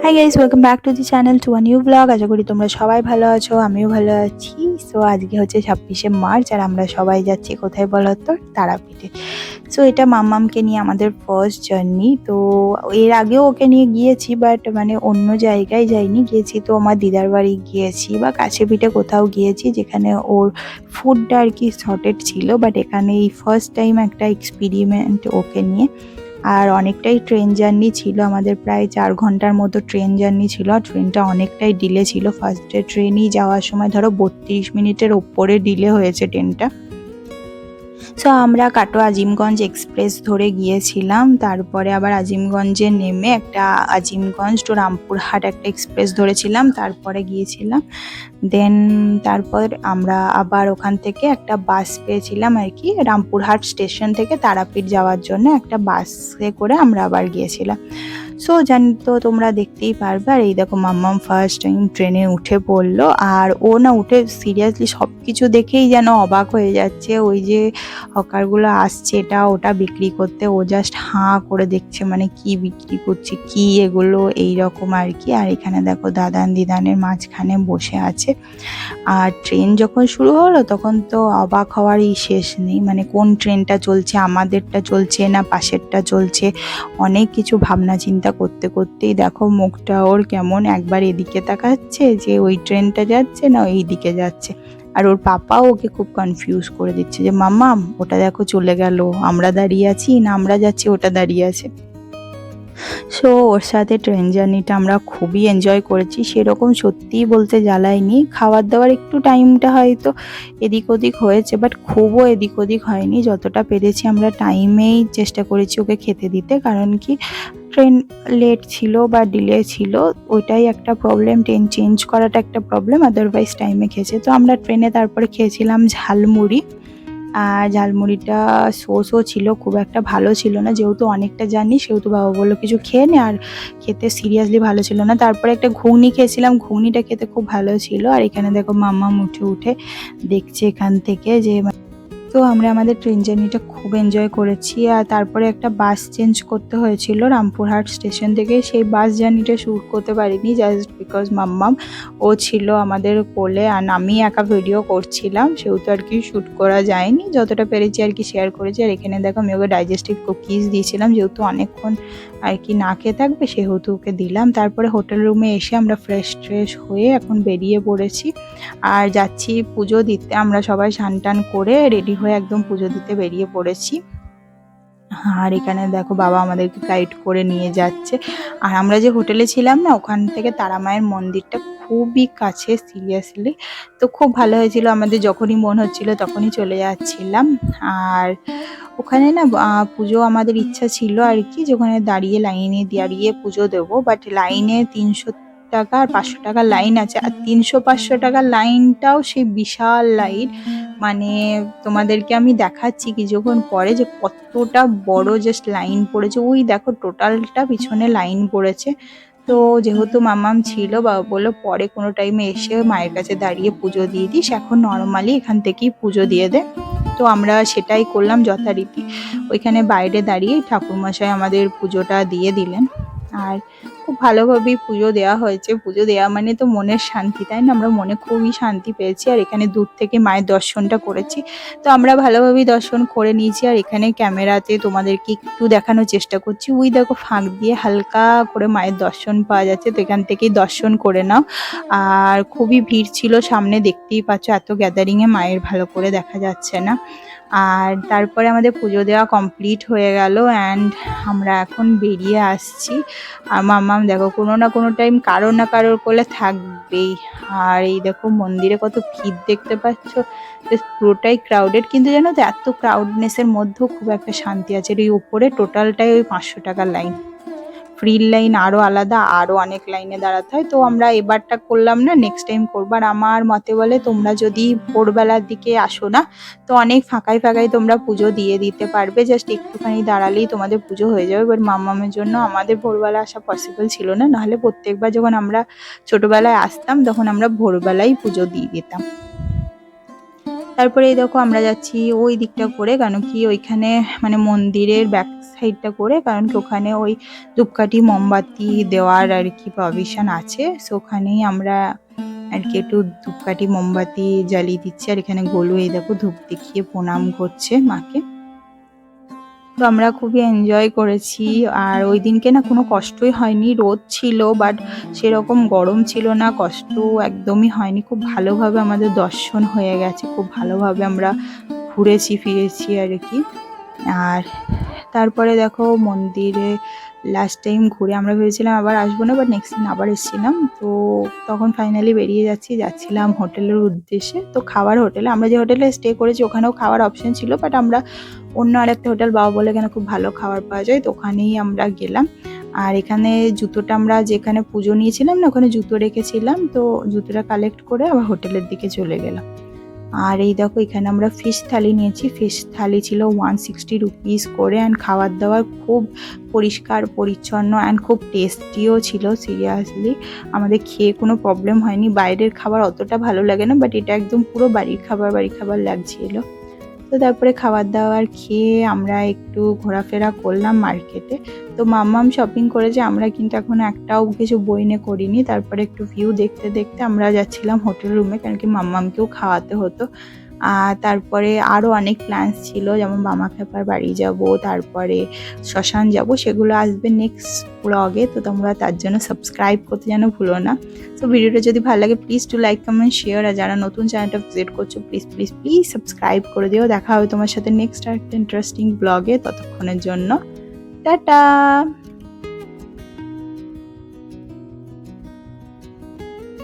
High guys, welcome back to the channel to a new blog. আশা করি তোমরা সবাই ভালো আছো, আমিও ভালো আছি। সো আজকে হচ্ছে 26শে মার্চ আর আমরা সবাই যাচ্ছি কোথায় বলো তো? তারাপীঠে। সো এটা মাম্মামকে নিয়ে আমাদের ফার্স্ট জার্নি। তো এর আগেও ওকে নিয়ে গিয়েছি, বাট মানে অন্য জায়গায় যাইনি, গিয়েছি তো আমার দিদার বাড়ি গিয়েছি বা কাছে পিঠে কোথাও গিয়েছি যেখানে ওর ফুডটা আর কি শর্টেড ছিল। বাট এখানে এই ফার্স্ট টাইম একটা এক্সপেরিমেন্ট ওকে নিয়ে। আর অনেকটাই ট্রেন জার্নি ছিল আমাদের, প্রায় 4 ঘন্টার মতো ট্রেন জার্নি ছিল। আর ট্রেনটা অনেকটাই ডিলে ছিল। ফার্স্টে ট্রেনই যাওয়ার সময় ধরো 32 মিনিটের ওপরে ডিলে হয়েছে ট্রেনটা। সো আমরা কাটোয়া আজিমগঞ্জ এক্সপ্রেস ধরে গিয়েছিলাম, তারপরে আবার আজিমগঞ্জে নেমে একটা আজিমগঞ্জ টু রামপুরহাট একটা এক্সপ্রেস ধরেছিলাম, তারপরে গিয়েছিলাম। দেন তারপর আমরা আবার ওখান থেকে একটা বাস পেয়েছিলাম আর কি, রামপুরহাট স্টেশন থেকে তারাপীঠ যাওয়ার জন্য একটা বাসে করে আমরা আবার গিয়েছিলাম। সো জানি তো তোমরা দেখতেই পারবে। আর এই দেখো মাম্মাম ফার্স্ট টাইম ট্রেনে উঠে পড়লো, আর ও না উঠে সিরিয়াসলি সব কিছু দেখেই যেন অবাক হয়ে যাচ্ছে। ওই যে হকারগুলো আসছে এটা ওটা বিক্রি করতে, ও জাস্ট হাঁ করে দেখছে, মানে কি বিক্রি করছে, কি এগুলো, এইরকম আর কি। আর এখানে দেখো দাদান দিদানের মাঝখানে বসে আছে। আর ট্রেন যখন শুরু হলো তখন তো অবাক হওয়ারই শেষ নেই, মানে কোন ট্রেনটা চলছে, আমাদেরটা চলছে না পাশেরটা চলছে, অনেক কিছু ভাবনা চিন্তা করতে করতেই দেখো মুখটা ওর কেমন, একবার এদিকে তাকাচ্ছে যে ওই ট্রেনটা যাচ্ছে না এই দিকে যাচ্ছে। আর ওর পাপাও ওকে খুব কনফিউজ করে দিচ্ছে যে মাম্মাম ওটা দেখো চলে গেল, আমরা দাঁড়িয়ে আছি না আমরা যাচ্ছি ওটা দাঁড়িয়ে আছে। সো ওর সাথে ট্রেন জার্নিটা আমরা খুবই এনজয় করেছি। সেরকম সত্যিই বলতে জ্বালায়নি, খাবার দাবার একটু টাইমটা হয়তো এদিক ওদিক হয়েছে, বাট খুবও এদিক ওদিক হয়নি। যতটা পেরেছি আমরা টাইমেই চেষ্টা করেছি ওকে খেতে দিতে, কারণ কি ট্রেন লেট ছিল বা ডিলে ছিল, ওইটাই একটা প্রবলেম, ট্রেন চেঞ্জ করাটা একটা প্রবলেম, আদারওয়াইজ টাইমে খেয়েছে। তো আমরা ট্রেনে তারপরে খেয়েছিলাম ঝালমুড়ি। আর ঝালমুড়িটা সসও ছিল, খুব একটা ভালো ছিল না, যেহেতু অনেকটা জানি সেহেতু বাবা বললো কিছু খেয়ে নে, আর খেতে সিরিয়াসলি ভালো ছিল না। তারপরে একটা ঘুগনি খেয়েছিলাম, ঘুগনিটা খেতে খুব ভালো ছিল। আর এখানে দেখো মাম্মা উঠে উঠে দেখছে এখান থেকে যে, তো আমরা আমাদের ট্রেন জার্নিটা খুব এনজয় করেছি। আর তারপরে একটা বাস চেঞ্জ করতে হয়েছিল রামপুরহাট স্টেশন থেকে, সেই বাস জার্নিটা শ্যুট করতে পারিনি জাস্ট বিকজ মাম্মাম ও ছিল আমাদের কোলে আর আমি একা ভিডিও করছিলাম, সেহেতু আর কি শ্যুট করা যায়নি। যতটা পেরেছি আর কি শেয়ার করেছি। আর এখানে দেখো আমি ওকে ডাইজেস্টিভ কুকিজ দিয়েছিলাম, যেহেতু অনেকক্ষণ আর কি না খেয়ে থাকবে সেহেতু ওকে দিলাম। তারপরে হোটেল রুমে এসে আমরা ফ্রেশ হয়ে এখন বেরিয়ে পড়েছি আর যাচ্ছি পুজো দিতে। আমরা সবাই স্নান টান করে রেডি হয়ে একদম পুজো দিতে বেরিয়ে পড়েছি। আর এখানে দেখো বাবা আমাদেরকে গাইড করে নিয়ে যাচ্ছে। আর আমরা যে হোটেলে ছিলাম না, ওখান থেকে তারা মায়ের মন্দিরটা খুবই কাছে সিরিয়াসলি। তো খুব ভালো হয়েছিল, আমাদের যখনই মন হচ্ছিল তখনই চলে যাচ্ছিলাম। আর ওখানে না পুজো আমাদের ইচ্ছা ছিল আর কি, যে ওখানে দাঁড়িয়ে লাইনে দাঁড়িয়ে পুজো দেবো, বাট লাইনে 300 টাকা আর 500 টাকা লাইন আছে। আর 300-500 টাকার লাইনটাও সেই বিশাল লাইন, মানে তোমাদেরকে আমি দেখাচ্ছি কিছুক্ষণ পরে যে কতটা বড় জাস্ট লাইন পড়েছে। ওই দেখো টোটালটা পিছনে লাইন পড়েছে। তো যেহেতু মামাম ছিল, বাবা বললো পরে কোনো টাইমে এসে মায়ের কাছে দাঁড়িয়ে পুজো দিয়ে দিস, এখন নর্মালি এখান থেকেই পুজো দিয়ে দে। তো আমরা সেটাই করলাম যথারীতি, ওইখানে বাইরে দাঁড়িয়ে ঠাকুরমশাই আমাদের পুজোটা দিয়ে দিলেন। আর খুব ভালোভাবেই পুজো দেওয়া হয়েছে। পুজো দেওয়া মানে তো মনের শান্তি, তাই না? আমরা মনে খুবই শান্তি পেয়েছি। আর এখানে দূর থেকে মায়ের দর্শনটা করেছি, তো আমরা ভালোভাবেই দর্শন করে নিয়েছি। আর এখানে ক্যামেরাতে তোমাদেরকে একটু দেখানোর চেষ্টা করছি, ওই দেখো ফাঁক দিয়ে হালকা করে মায়ের দর্শন পাওয়া যাচ্ছে, তো এখান থেকেই দর্শন করে নাও। আর খুবই ভিড় ছিল সামনে, দেখতেই পাচ্ছ এত গ্যাদারিংয়ে মায়ের ভালো করে দেখা যাচ্ছে না। আর তারপরে আমাদের পুজো দেওয়া কমপ্লিট হয়ে গেল অ্যান্ড আমরা এখন বেরিয়ে আসছি। আর মাম্মাম দেখো কোনো না কোনো টাইম কারোর না কারোর কোলে থাকবেই। আর এই দেখো মন্দিরে কত ভিড় দেখতে পাচ্ছ, পুরোটাই ক্রাউডেড, কিন্তু জানো তো এত ক্রাউডনেসের মধ্যেও খুব একটা শান্তি আছে। এই উপরে টোটালটাই ওই 500 টাকার লাইন, ফ্রি লাইন আরও আলাদা, আরও অনেক লাইনে দাঁড়াতে হয়। তো আমরা এবারটা করলাম না, নেক্সট টাইম করবো। আর আমার মতে বলে তোমরা যদি ভোরবেলার দিকে আসো না, তো অনেক ফাঁকায় তোমরা পুজো দিয়ে দিতে পারবে, জাস্ট একটুখানি দাঁড়ালেই তোমাদের পুজো হয়ে যাবে। এবার মাম্মামের জন্য আমাদের ভোরবেলা আসা পসিবল ছিল না, নাহলে প্রত্যেকবার যখন আমরা ছোটোবেলায় আসতাম তখন আমরা ভোরবেলায় পুজো দিয়ে দিতাম। তারপরে এই দেখো আমরা যাচ্ছি ওই দিকটা করে, কারণ কি ওইখানে মানে মন্দিরের ব্যাক সাইডটা করে, কারণ কি ওখানে ওই ধূপকাঠি মোমবাতি দেওয়ার আর কি প্রভিশন আছে। সো ওখানেই আমরা আর কি একটু ধূপকাঠি মোমবাতি জ্বালিয়ে দিচ্ছি। আর এখানে গোলু এই দেখো ধূপ দেখিয়ে প্রণাম করছে মাকে। তো আমরা খুবই এনজয় করেছি। আর ওই দিনকে না কোনো কষ্টই হয়নি, রোদ ছিল বাট সেরকম গরম ছিল না, কষ্ট একদমই হয়নি। খুব ভালোভাবে আমাদের দর্শন হয়ে গেছে, খুব ভালোভাবে আমরা ঘুরেছি ফিরেছি আর কি। আর তারপরে দেখো মন্দিরে লাস্ট টাইম ঘুরে আমরা ভেবেছিলাম আবার আসবো না, বাট নেক্সট দিন আবার এসেছিলাম। তো তখন ফাইনালি বেরিয়ে যাচ্ছিলাম হোটেলের উদ্দেশ্যে। তো খাবার হোটেলে, আমরা যে হোটেলে স্টে করেছি ওখানেও খাওয়ার অপশন ছিল, বাট আমরা অন্য আরেকটা হোটেল বাবা বলে এখানে খুব ভালো খাবার পাওয়া যায়, তো ওখানেই আমরা গেলাম। আর এখানে জুতোটা আমরা যেখানে পুজো নিয়েছিলাম না ওখানে জুতো রেখেছিলাম, তো জুতোটা কালেক্ট করে আবার হোটেলের দিকে চলে গেলাম। আর এই দেখো এখানে আমরা ফিশ থালি নিয়েছি। ফিশ থালি ছিল 160 রুপিস করে। অ্যান্ড খাবার দাবার খুব পরিষ্কার পরিচ্ছন্ন অ্যান্ড খুব টেস্টিও ছিল। সিরিয়াসলি আমাদের খেয়ে কোনো প্রবলেম হয়নি। বাইরের খাবার অতটা ভালো লাগে না, বাট এটা একদম পুরো বাড়ির খাবার লাগছিল। তো তারপরে খাবার দাবার খেয়ে আমরা একটু ঘোরাফেরা করলাম মার্কেটে। তো মাম্মাম শপিং করেছে, আমরা কিন্তু এখন একটাও কিছু বইনে করিনি। তারপরে একটু ভিউ দেখতে দেখতে আমরা যাচ্ছিলাম হোটেল রুমে, কারণ কি মাম্মামকেও খাওয়াতে হতো। আর তারপরে আরও অনেক প্ল্যান্স ছিল, যেমন মামা খেপার বাড়ি যাব, তারপরে শ্মশান যাব, সেগুলো আসবে নেক্সট ব্লগে। তো তোমরা তার জন্য সাবস্ক্রাইব করতে যেন ভুলো না। তো ভিডিওটা যদি ভালো লাগে please to like comment share. আর যারা নতুন চ্যানেলটা ভিজিট করছো প্লিজ সাবস্ক্রাইব করে দিও। দেখা হবে তোমার সাথে নেক্সট একটা ইন্টারেস্টিং ব্লগে। ততক্ষণের জন্য টাটা।